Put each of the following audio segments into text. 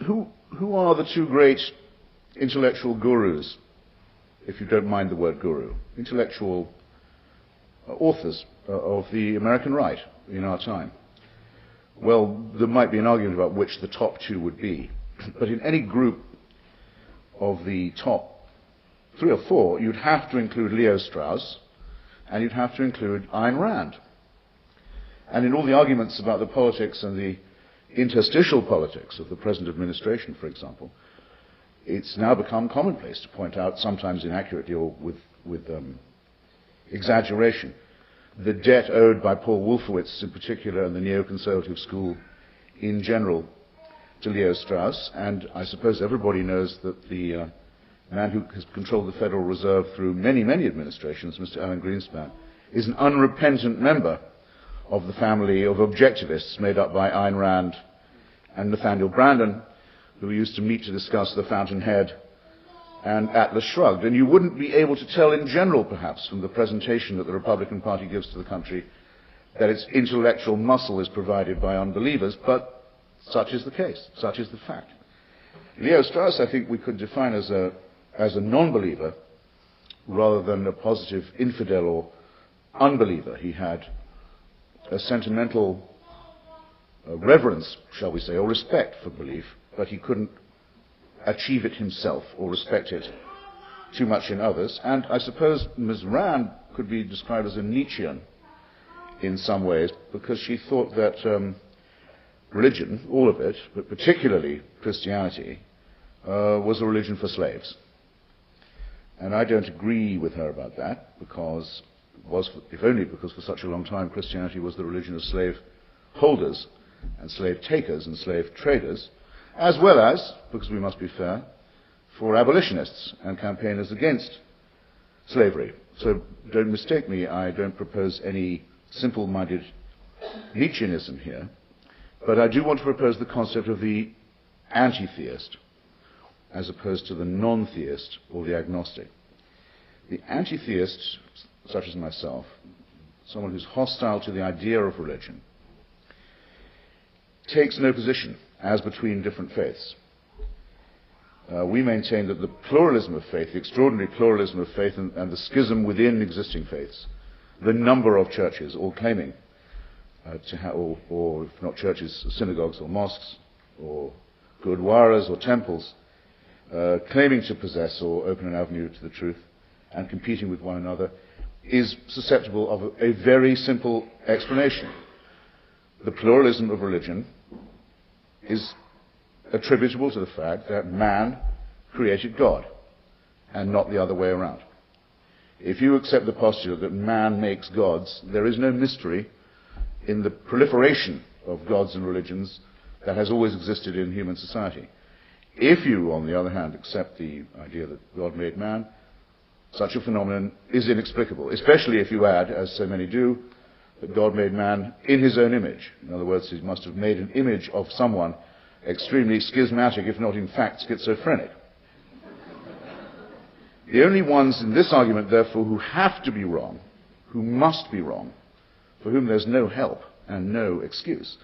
who are the two great intellectual gurus, if you don't mind the word guru, intellectual authors of the American right in our time? Well, there might be an argument about which the top two would be, but in any group of the top 3 or 4, you'd have to include Leo Strauss, and you'd have to include Ayn Rand. And in all the arguments about the politics and the interstitial politics of the present administration, for example, it's now become commonplace to point out, sometimes inaccurately or with exaggeration, the debt owed by Paul Wolfowitz in particular and the neoconservative school in general to Leo Strauss. And I suppose everybody knows that the man who has controlled the Federal Reserve through many, many administrations, Mr. Alan Greenspan, is an unrepentant member of the family of objectivists made up by Ayn Rand and Nathaniel Branden, who used to meet to discuss The Fountainhead and Atlas Shrugged. And you wouldn't be able to tell in general, perhaps, from the presentation that the Republican Party gives to the country, that its intellectual muscle is provided by unbelievers, but such is the case, such is the fact. Leo Strauss, I think we could define as a non-believer rather than a positive infidel or unbeliever. He had a sentimental reverence, shall we say, or respect for belief, but he couldn't achieve it himself or respect it too much in others. And I suppose Ms. Rand could be described as a Nietzschean in some ways, because she thought that religion, all of it, but particularly Christianity, was a religion for slaves. And I don't agree with her about that, because if only because for such a long time Christianity was the religion of slave holders and slave takers and slave traders, as well as, because we must be fair, for abolitionists and campaigners against slavery. So don't mistake me, I don't propose any simple-minded Nietzscheanism here, but I do want to propose the concept of the anti-theist as opposed to the non-theist or the agnostic. The anti-theist, such as myself, someone who's hostile to the idea of religion, takes no position as between different faiths. We maintain that the pluralism of faith, the extraordinary pluralism of faith and the schism within existing faiths, the number of churches all claiming to have, or if not churches, synagogues or mosques or gurdwaras or temples, claiming to possess or open an avenue to the truth and competing with one another, is susceptible of a very simple explanation. The pluralism of religion is attributable to the fact that man created God and not the other way around. If you accept the postulate that man makes gods, there is no mystery in the proliferation of gods and religions that has always existed in human society. If you, on the other hand, accept the idea that God made man, such a phenomenon is inexplicable, especially if you add, as so many do, that God made man in his own image. In other words, he must have made an image of someone extremely schismatic, if not in fact schizophrenic. The only ones in this argument, therefore, who have to be wrong, who must be wrong, for whom there's no help and no excuse,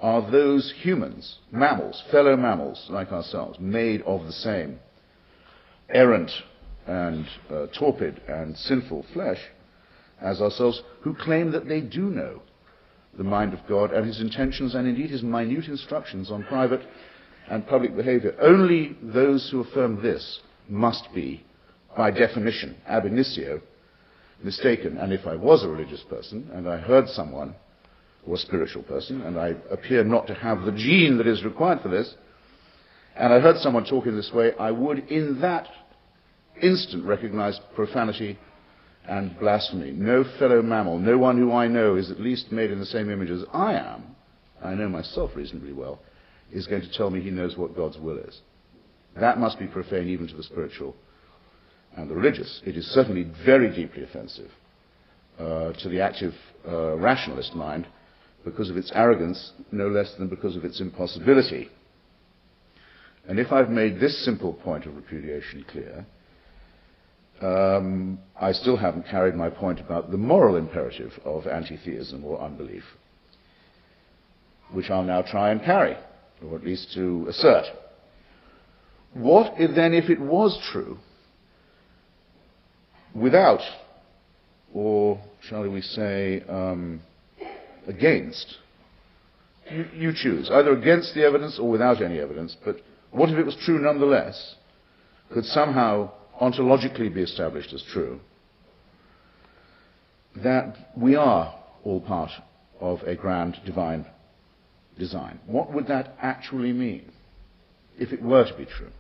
are those humans, mammals, fellow mammals like ourselves, made of the same errant and torpid and sinful flesh as ourselves, who claim that they do know the mind of God and his intentions and indeed his minute instructions on private and public behavior. Only those who affirm this must be, by definition, ab initio, mistaken. And if I was a religious person and I heard someone, or a spiritual person, and I appear not to have the gene that is required for this, and I heard someone talk in this way, I would in that instant recognize profanity and blasphemy. No fellow mammal, no one who I know is at least made in the same image as I am, I know myself reasonably well, is going to tell me he knows what God's will is. That must be profane even to the spiritual and the religious. It is certainly very deeply offensive to the active rationalist mind because of its arrogance, no less than because of its impossibility. And if I've made this simple point of repudiation clear, I still haven't carried my point about the moral imperative of anti-theism or unbelief, which I'll now try and carry, or at least to assert. What then if it was true without, or shall we say, against? You choose, either against the evidence or without any evidence, but what if it was true nonetheless, could somehow ontologically be established as true, that we are all part of a grand divine design? What would that actually mean, if it were to be true?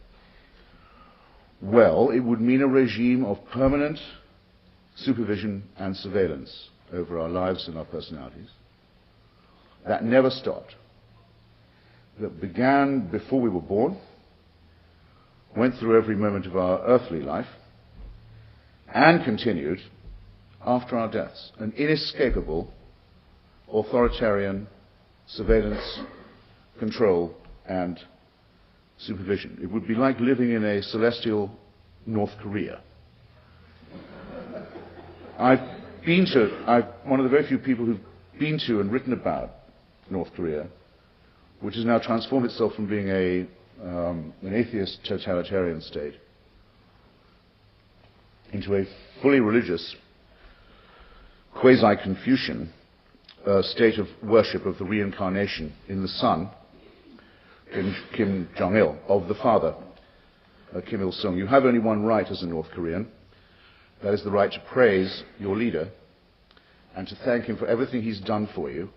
Well, it would mean a regime of permanent supervision and surveillance over our lives and our personalities that never stopped, that began before we were born, went through every moment of our earthly life, and continued after our deaths. An inescapable authoritarian surveillance, control, and supervision. It would be like living in a celestial North Korea. I'm one of the very few people who've been to and written about North Korea, which has now transformed itself from being an atheist totalitarian state into a fully religious, quasi-Confucian state of worship of the reincarnation in the son, Kim Jong-il, of the father, Kim Il-sung. You have only one right as a North Korean. That is the right to praise your leader and to thank him for everything he's done for you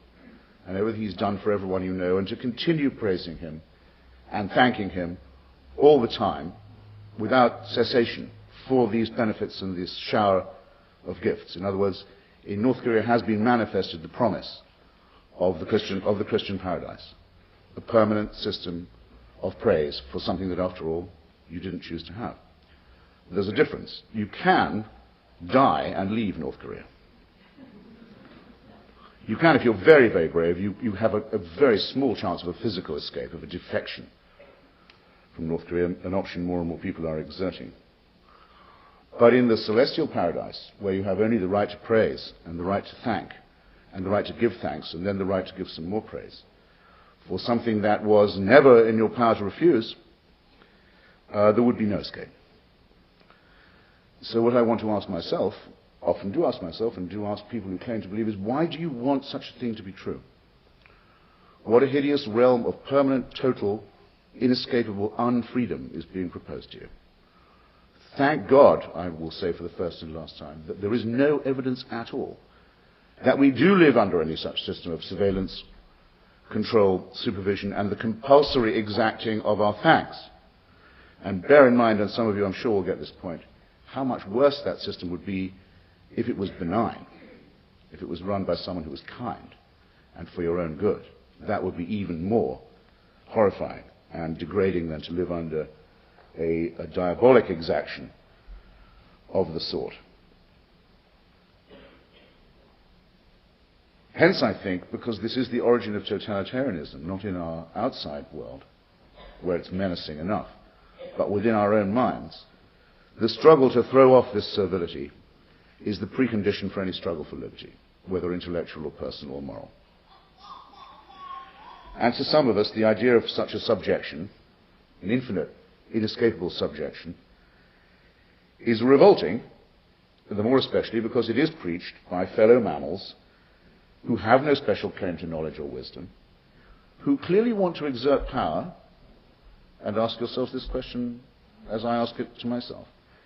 and everything he's done for everyone you know, and to continue praising him and thanking him all the time without cessation for these benefits and this shower of gifts. In other words, in North Korea has been manifested the promise of the Christian paradise, a permanent system of praise for something that, after all, you didn't choose to have. There's a difference. You can die and leave North Korea. You can, if you're very, very brave, you have a very small chance of a physical escape, of a defection from North Korea, an option more and more people are exerting. But in the celestial paradise, where you have only the right to praise and the right to thank and the right to give thanks and then the right to give some more praise for something that was never in your power to refuse, there would be no escape. So what I want to ask myself, often do ask myself and do ask people who claim to believe, is why do you want such a thing to be true? What a hideous realm of permanent, total, inescapable unfreedom is being proposed to you. Thank God, I will say for the first and last time, that there is no evidence at all that we do live under any such system of surveillance, control, supervision, and the compulsory exacting of our thanks. And bear in mind, and some of you I'm sure will get this point, how much worse that system would be if it was benign, if it was run by someone who was kind and for your own good. That would be even more horrifying and degrading than to live under a diabolic exaction of the sort. Hence, I think, because this is the origin of totalitarianism, not in our outside world, where it's menacing enough, but within our own minds, the struggle to throw off this servility is the precondition for any struggle for liberty, whether intellectual or personal or moral. And to some of us, the idea of such a subjection, an infinite, inescapable subjection, is revolting, the more especially because it is preached by fellow mammals who have no special claim to knowledge or wisdom, who clearly want to exert power. And ask yourselves this question as I ask it to myself.